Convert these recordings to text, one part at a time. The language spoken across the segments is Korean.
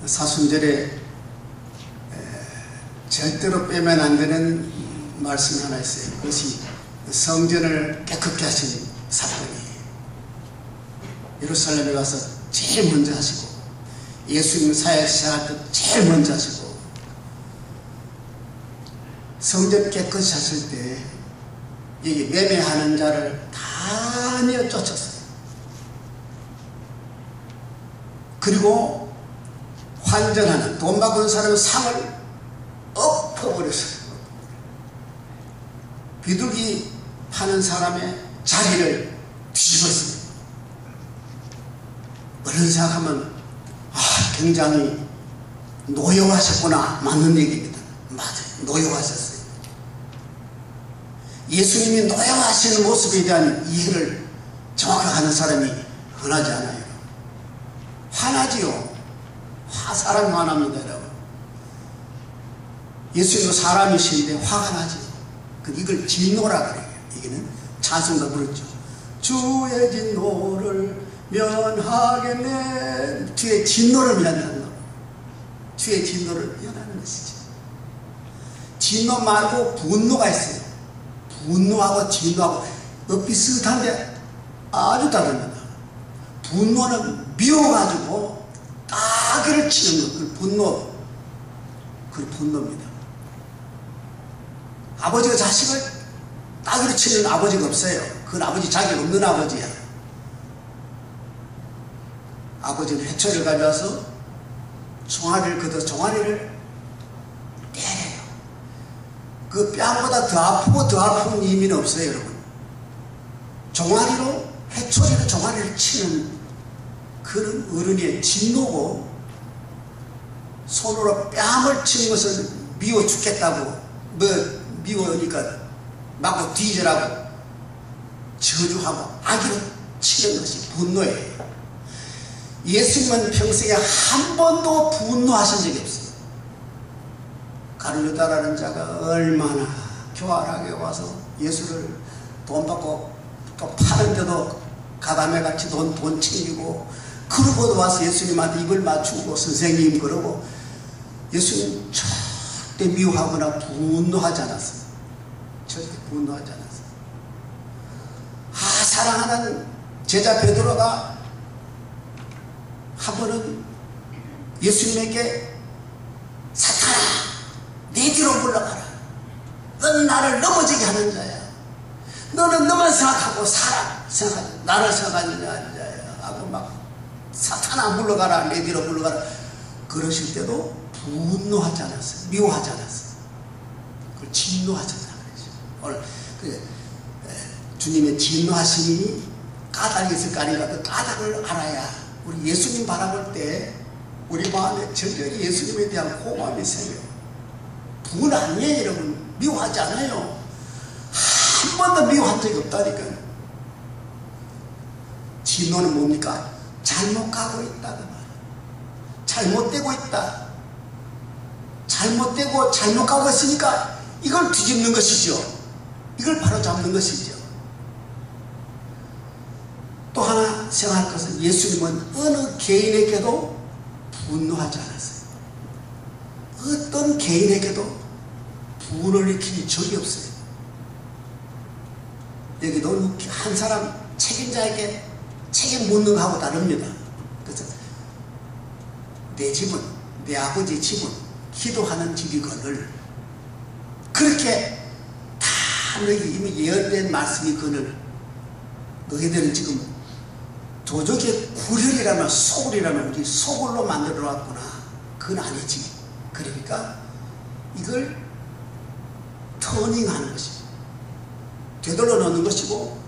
사순절에 절대로 빼면 안 되는 말씀 하나 있어요. 그것이 성전을 깨끗게 하신 사건이에요. 예루살렘에 가서 제일 먼저 하시고, 예수님 사역 시작할 때 제일 먼저 하시고, 성전 깨끗이 하실 때 여기 매매하는 자를 다 내쫓았어요. 그리고 환전하는, 돈 받고 있는 사람의 상을 엎어버렸어요. 비둘기 파는 사람의 자리를 뒤집었어요. 그런 생각하면 굉장히 노여워하셨구나. 맞는 얘기입니다. 맞아요. 노여워하셨어요. 예수님이 노여워하시는 모습에 대한 이해를 정확하게 하는 사람이 흔하지 않아요. 화나지요. 사람이 화납니다, 여러분. 예수님도 사람이신데 화가 나죠. 이걸 진노라 그래요. 이게는 찬송가 부르죠. 주의 진노를 면하겠네. 주의 진노를 면한다는 거. 주의 진노를 면하는 것이죠. 진노 말고 분노가 있어요. 분노하고 진노하고 비슷한데 아주 다릅니다. 분노는 미워가지고 따귀를 치는 것, 그 분노, 그 분노입니다. 아버지가 자식을 따귀를 치는 아버지가 없어요. 그건 아버지 자격 없는 아버지야. 아버지는 해초를 가져와서 종아리를 걷어 종아리를 때려요. 그 뺨보다 더 아프고 더 아픈 의미는 없어요, 여러분. 종아리로, 해초리로 종아리를 치는 그런 어른의 진노고, 손으로 뺨을 치는 것은 미워 죽겠다고, 미워하니까 맞고 뒤져라고 저주하고 악의로 치는 것이 분노예요. 예수님은 평생에 한 번도 분노하신 적이 없어요. 가룟유다라는 자가 얼마나 교활하게 와서 예수를 돈 받고 또 파는데도 가담회같이 돈 챙기고, 그러고도 와서 예수님한테 입을 맞추고 선생님 그러고, 예수님 절대 미워하거나 분노하지 않았어요. 절대 분노하지 않았어요. 사랑하는 제자 베드로가 한 번은 예수님에게 사탄아, 내 뒤로 물러가라. 너는 나를 넘어지게 하는 자야. 너는 너만 생각하고 나를 생각하는 자야. 하고 막 사탄아 물러가라, 내 뒤로 물러가라. 그러실 때도 분노하지 않았어요. 미워하지 않았어요. 그걸 진노하셨다 그러죠. 오늘 주님의 진노하심이 까닭이 있을 거 아닌가. 그 까닭을 알아야 우리 예수님 바라볼 때 우리 마음에 절절히 예수님에 대한 고마움이 생겨요. 분 아니에요, 여러분. 미워하지 않아요. 한 번도 미워한 적이 없다니까요. 진노는 뭡니까? 잘못 가고 있다 그 말. 잘못되고 있다. 잘못되고 잘못 가고 있으니까 이걸 뒤집는 것이죠. 이걸 바로잡는 것이죠. 또 하나 생각할 것은 예수님은 어느 개인에게도 분노하지 않았어요. 어떤 개인에게도 분을 일으킨 적이 없어요. 여기도 한 사람 책임자에게 책임 묻는 거하고 다릅니다. 그래서 내 집은, 내 아버지 집은 기도하는 집이거늘, 그렇게 다 너희 이미 예언된 말씀이거늘 너희들은 지금 도적의 구렬이라면 소굴이라면 우리 소굴로 만들어 놨구나. 그건 아니지. 그러니까 이걸 터닝하는 것이죠. 되돌려 놓는 것이고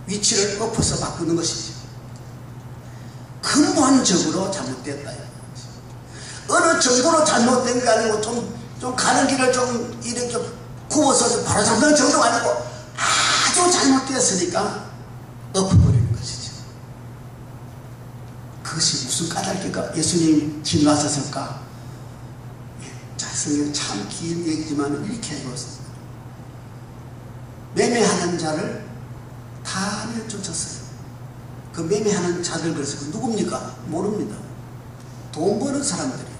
위치를 엎어서 바꾸는 것이죠. 근본적으로 잘못됐다. 어느 정도로 잘못된 게 아니고 좀 가는 길을 좀 이렇게 굽어서 바로 잡는 정도가 아니고 아주 잘못되었으니까 엎어버리는 것이죠. 그것이 무슨 까닭일까? 예수님 진노하셨을까? 자, 성경 참 긴 얘기지만 이렇게 해봤습니다. 매매하는 자를 다 내쫓았어요. 그 매매하는 자들, 그래서 누굽니까? 모릅니다. 돈 버는 사람들이에요.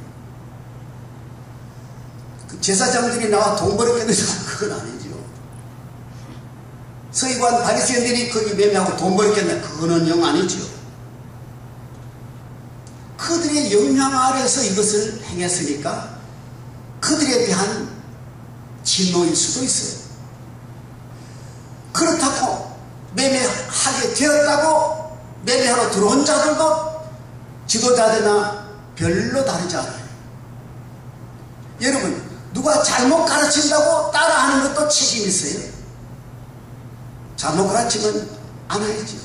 제사장들이 나와 돈 벌었겠느냐? 그건 아니죠. 서기관 바리새인들이 거기 매매하고 돈 벌었겠냐? 그거는 영 아니죠. 그들의 영향 아래서 이것을 행했으니까 그들에 대한 진노일 수도 있어요. 그렇다고 매매하게 되었다고 매매하러 들어온 자들도 지도자들이나 별로 다르지 않아요. 여러분, 누가 잘못 가르친다고 따라하는 것도 책임이 있어요. 잘못 가르치면 안 해야죠.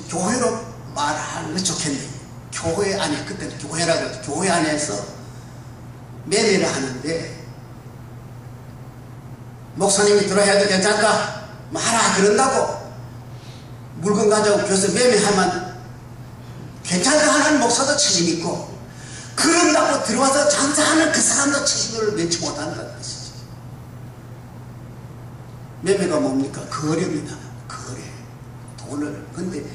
교회로 말하는 게 좋겠네요. 교회 안에, 그때는 교회라고 해서 교회 안에서 매매를 하는데 목사님이 들어야 돼 괜찮다 말아 그런다고 물건 가져오고 교회에서 매매하면 괜찮다 하는 목사도 책임 있고, 그런다고 들어와서 장사하는 그 사람도 책임을 면치 못한다는 것이지. 매매가 뭡니까? 거래입니다. 거래. 돈을. 근데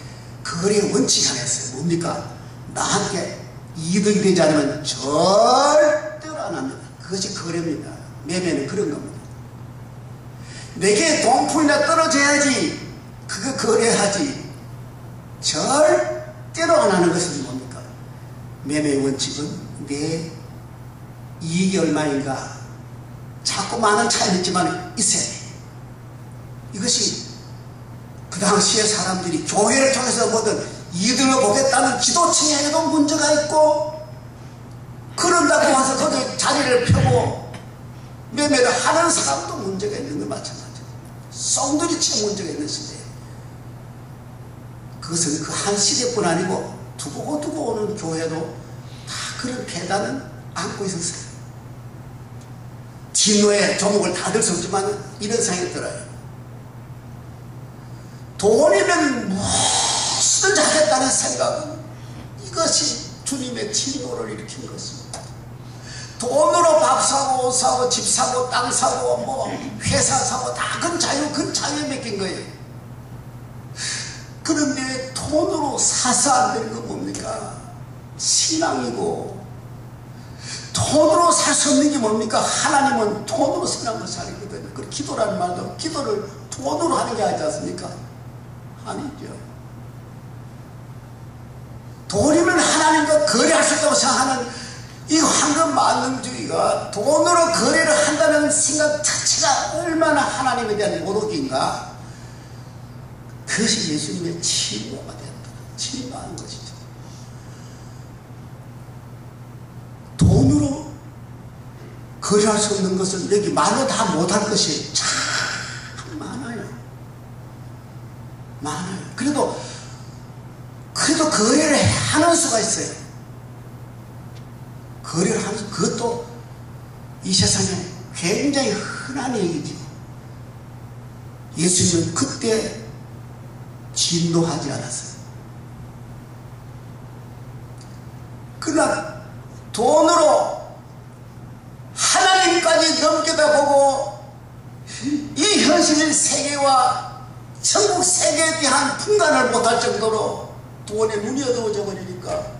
거래의 원칙 안에서 뭡니까? 나한테 이득이 되지 않으면 절대로 안 합니다. 그것이 거래입니다. 매매는 그런 겁니다. 내게 돈풀이나 떨어져야지 그거 거래하지. 절대로 안 하는 것은 뭡니까? 매매의 원칙은 내 이익이 얼마인가 자꾸 많은 차이는 있지만 있어야 돼. 이것이 그 당시에 사람들이 교회를 통해서 뭐든 이득을 보겠다는 지도층에도 문제가 있고, 그런다고 와서 거기 자리를 펴고 매매를 하는 사람도 문제가 있는 것 마찬가지예요. 썽들이치에 문제가 있는 시대예요. 그것은 그 한 시대뿐 아니고 두고 오는 교회도 다 그런 폐단은 안고 있었어요. 진노의 조목을 다 들 수 없지만 이런 생각이 들어요. 돈이면 무엇이든지 하겠다는 생각은 이것이 주님의 진노를 일으킨 것입니다. 돈으로 밥 사고 옷 사고 집 사고 땅 사고 뭐 회사 사고 다 그건 자유에 맡긴 거예요. 그런데 돈으로 사서 안 되는 건 뭡니까? 신앙이고, 돈으로 살 수 없는 게 뭡니까? 하나님은 돈으로 신앙을 살거든요. 그 기도라는 말도 기도를 돈으로 하는 게 아니지 않습니까? 아니죠. 돈이면 하나님과 거래할 수 있다고 생각하는 이 황금 만능주의가 돈으로 거래를 한다는 생각 자체가 얼마나 하나님에 대한 모독인가. 그것이 예수님의 침노가 된다. 침노하는 것이죠. 돈으로 거래할 수 없는 것은 여기 말로 다 못할 것이 참 많아요. 많아요. 그래도 거래를 하는 수가 있어요. 거래를 하는 수, 그것도 이 세상에 굉장히 흔한 얘기죠. 예수님은 그때 진노하지 않았어요. 그러나 돈으로 하나님까지 넘겨다보고 이 현실 세계와 천국 세계에 대한 분간을 못할 정도로 돈에 눈이 어두워져 버리니까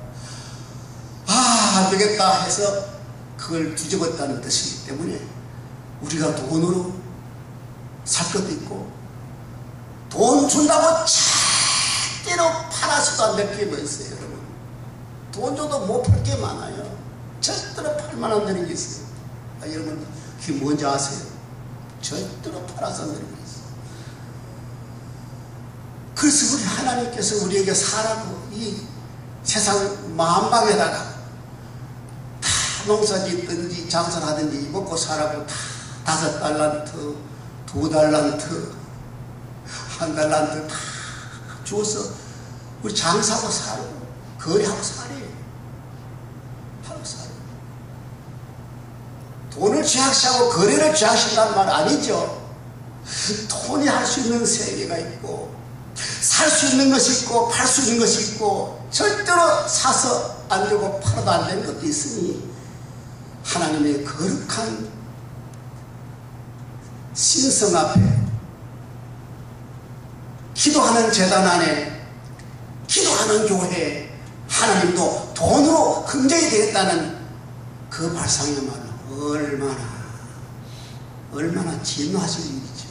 안 되겠다 해서 그걸 뒤집었다는 뜻이기 때문에 우리가 돈으로 살 것도 있고, 돈 준다고 절대로 팔아서도 안 될 게 뭐 있어요, 여러분. 돈 줘도 못 팔 게 많아요. 절대로 팔만 안 되는 게 있어요. 여러분, 그게 뭔지 아세요? 절대로 팔아서 안 되는 게 있어요. 그래서 우리 하나님께서 우리에게 사라고 이 세상 만방에다가 다 농사 짓든지 장사를 하든지 먹고 사라고 다 5달란트, 2달란트, 1달란트 다 주어서 우리 장사하고 살고 거래하고 살아요. 하고 살아요. 돈을 죄악시하고 거래를 죄악시한다는 말 아니죠. 돈이 할 수 있는 세계가 있고, 살 수 있는 것이 있고, 팔 수 있는 것이 있고, 절대로 사서 안 되고 팔아도 안 되는 것도 있으니 하나님의 거룩한 신성 앞에 기도하는 제단 안에, 기도하는 교회에 하나님도 돈으로 긍정이 되겠다는 그 발상이야말로 얼마나 진노하실 일이죠.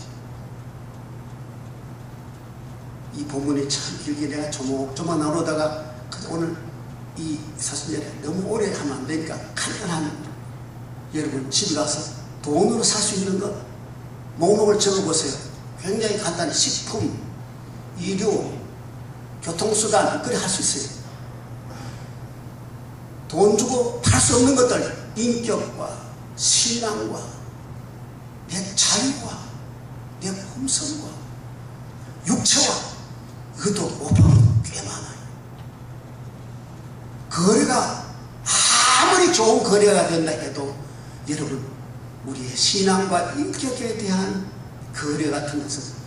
이 본문이 참 길게 내가 조목조목 나누다가 오늘 이 사순절에 너무 오래 하면 안 되니까 간단한, 여러분 집에 가서 돈으로 살 수 있는 것 목록을 적어보세요. 굉장히 간단히 식품, 의료, 교통수단 그래 할 수 있어요. 돈 주고 팔 수 없는 것들, 인격과 신앙과 내 자유와 내 품성과 육체와, 이것도 오빠는 꽤 많아요. 거래가 아무리 좋은 거래가 된다 해도 여러분 우리의 신앙과 인격에 대한 거래 같은 것은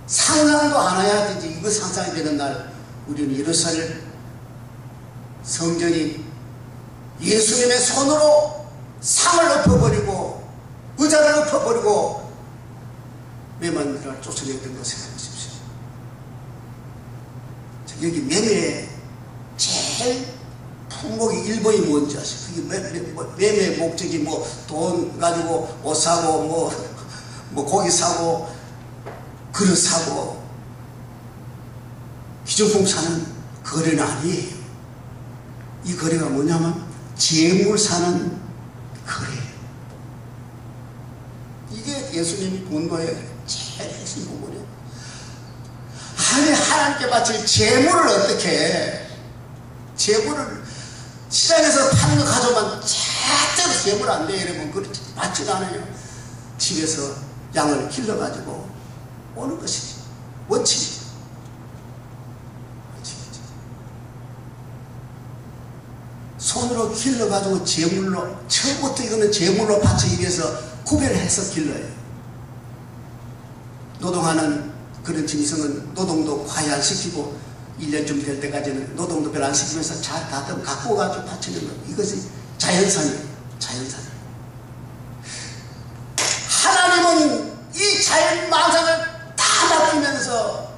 상상도 안 해야 되지. 이거 상상이 되는 날 우리는 예루살렘 성전이 예수님의 손으로 상을 엎어버리고 의자를 엎어버리고 매만들을 쫓아냈던 거 생각하십시오. 여기 매매의 제일 품목이 1번이 뭔지 아시죠? 매매의 목적이 뭐 돈 가지고 옷 사고 뭐 고기 사고 그릇 사고 기존품 사는 거래는 아니에요. 이 거래가 뭐냐면 재물 사는 거래예요. 이게 예수님이 분노의 제일 핵심 부분이에요. 아니, 하나님께 바칠 재물을 어떻게 해? 재물을 시장에서 파는 거 가져오면 절대로 재물 안 돼. 여러분, 그렇지 맞지도 않아요. 집에서 양을 길러가지고 오는 것이지. 원칙이지. 원칙이지. 손으로 길러가지고 재물로, 처음부터 이거는 재물로 바치기 위해서 구별해서 길러요. 노동하는 그런 짐승은 노동도 과히 안 시키고 1년쯤 될 때까지는 노동도 별로 안 시키면서 잘 다듬 갖고 가지고 바치는 거. 이것이 자연산이에요. 자연산. 하나님은 이 자연 만상을 다 맡기면서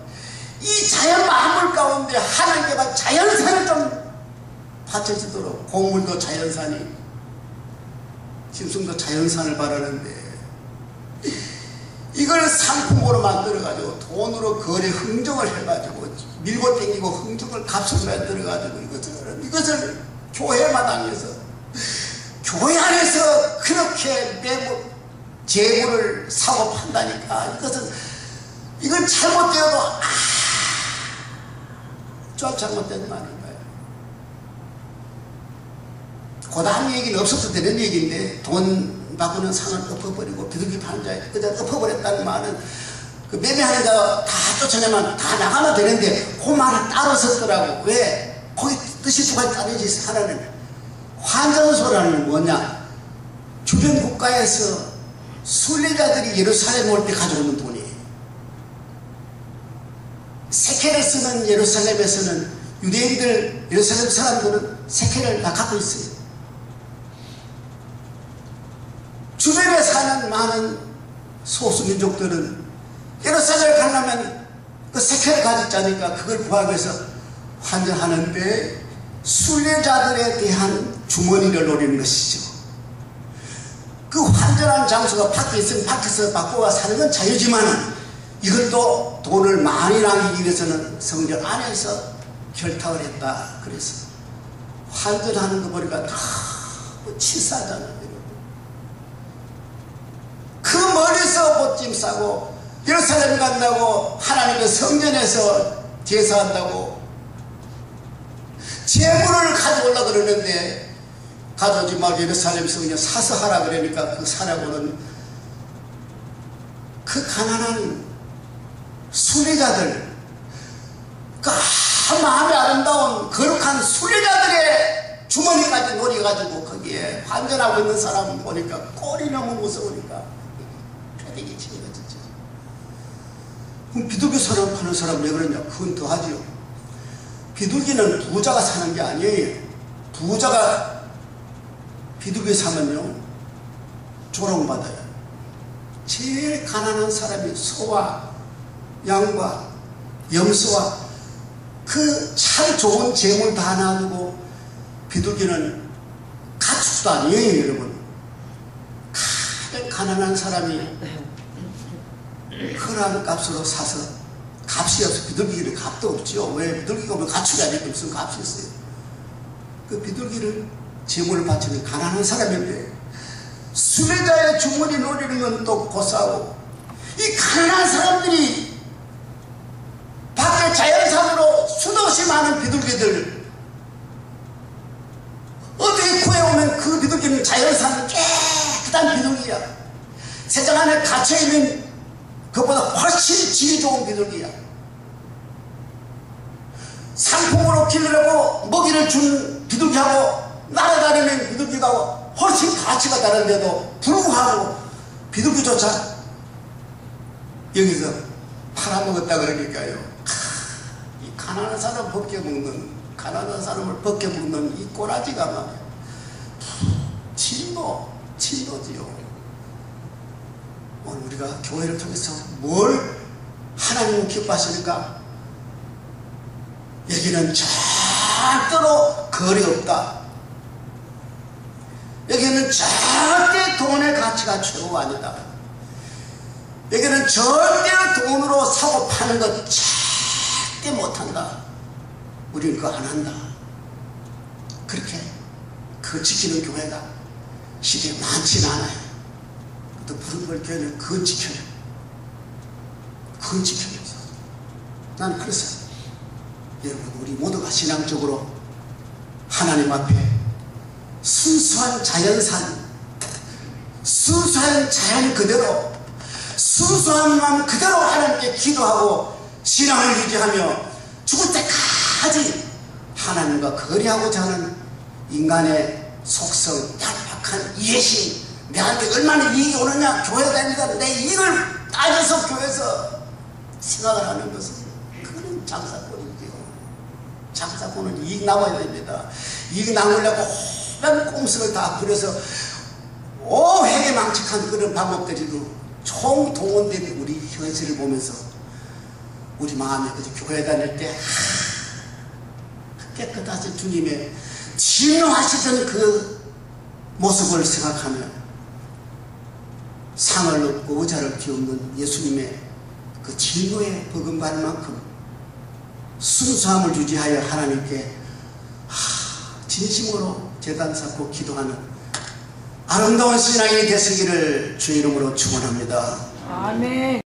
이 자연 만물 가운데 하나님께만 자연산을 좀 바쳐지도록, 곡물도 자연산이, 짐승도 자연산을 바라는데 이걸 상품으로 만들어가지고 돈으로 거래 흥정을 해가지고 밀고 땡기고 흥정을 값을 만들어가지고 이것을 교회 마당에서, 교회 안에서 그렇게 재물을 사고 판다니까. 이건 잘못되어도 좀 잘못된 말인가요? 고단 얘기는 없어도 되는 얘기인데, 돈 바꾸는 상을 엎어버리고 비둘기 파는 자에 그냥 엎어버렸다는 말은 그 매매하는 자 다 쫓아내면 다 나가면 되는데 그 말을 따로 썼더라고. 왜? 거기 뜻이 두 가지 따르지 있어요. 하나는 환전소라는 뭐냐, 주변 국가에서 순례자들이 예루살렘 올 때 가져오는 돈이에요. 세켈을 쓰는 예루살렘에서는 유대인들, 예루살렘 사람들은 세켈을 다 갖고 있어요. 주변에 사는 많은 소수민족들은 예루살렘을 가려면 그 세켈을 가졌자니까 그걸 구하기 위해서 환전하는데 순례자들에 대한 주머니를 노리는 것이죠. 그 환전한 장소가 밖에 있으면 밖에서 바꿔와 사는 건 자유지만 이걸 또 돈을 많이 남기기 위해서는 성전 안에서 결탁을 했다. 그래서 환전하는 거 보니까 너무 치사하잖아요. 그 멀리서 옷짐 싸고 예루살렘 간다고, 하나님의 성전에서 제사한다고 재물을 가져오려고 그러는데 가져오지 말고 예루살렘 성전 사서 하라 그러니까 그 사라고는 그 가난한 순례자들, 그 마음에 아름다운 거룩한 순례자들의 주머니까지 노려가지고 거기에 환전하고 있는 사람 보니까 꼴이 너무 무서우니까 패대기 치는 거죠. 그럼 비둘기 사람 파는 사람 왜 그러냐? 그건 더하지요. 비둘기는 부자가 사는 게 아니에요. 부자가 비둘기 사면요 조롱받아요. 제일 가난한 사람이 소와 양과 염소와 그 참 좋은 재물 다 놔두고 비둘기는 가축도 아니에요, 여러분. 가장 가난한 사람이 흔한 값으로 사서, 값이 없어. 비둘기는 값도 없죠. 왜? 비둘기가 뭐 가축이 아니고 무슨 값이 있어요. 그 비둘기를 제물을 바치는 가난한 사람인데, 수레자의 주머니 노리는 건 또 고사하고, 이 가난한 사람들이 밖에 자연산으로 수도 없이 많은 비둘기들, 어떻게 구해오면 그 비둘기는 자연산 깨끗한 비둘기야. 세상 안에 갇혀있는 그것보다 훨씬 질이 좋은 비둘기야. 상품으로 기르려고 먹이를 준 비둘기하고 날아다니는 비둘기하고 훨씬 가치가 다른데도 불구하고 비둘기조차 여기서 팔아먹었다 그러니까요. 이 가난한 사람 벗겨먹는, 가난한 사람을 벗겨먹는 이 꼬라지가 말이야. 진노지요. 오늘 우리가 교회를 통해서 뭘 하나님은 기뻐하시는가? 여기는 절대로 거리 없다. 여기는 절대 돈의 가치가 최고가 아니다. 여기는 절대로 돈으로 사고 파는 것 절대 못한다. 우리는 그거 안 한다. 그렇게 그 지키는 교회가 시대에 많지는 않아요. 또 부른걸 교회는 그건 지켜요. 그건 지켜요. 난 그래서 여러분, 우리 모두가 신앙적으로 하나님 앞에 순수한 자연산, 순수한 자연 그대로, 순수한 마음 그대로 하나님께 기도하고 신앙을 유지하며 죽을 때까지 하나님과 거리하고자 하는 인간의 속성, 얄팍한 이해심, 내한테 얼마나 이익이 오느냐, 교회 다니다 내 이익을 따져서 교회에서 생각을 하는 것은, 그거는 장사꾼이지요. 장사꾼은 이익 남아야 됩니다. 이익 남으려고 오랜 꼼수를 다 부려서 오해게 망측한 그런 방법들이도 총동원된 우리 현실을 보면서 우리 마음에 그저 교회 다닐 때 깨끗하신 주님의 진노하시던 그 모습을 생각하며 상을 얻고 의자를 비웃는 예수님의 그 진노에 버금갈 만큼 순수함을 유지하여 하나님께 진심으로 제단 쌓고 기도하는 아름다운 신앙이 되시기를 주 이름으로 축원합니다. 아멘.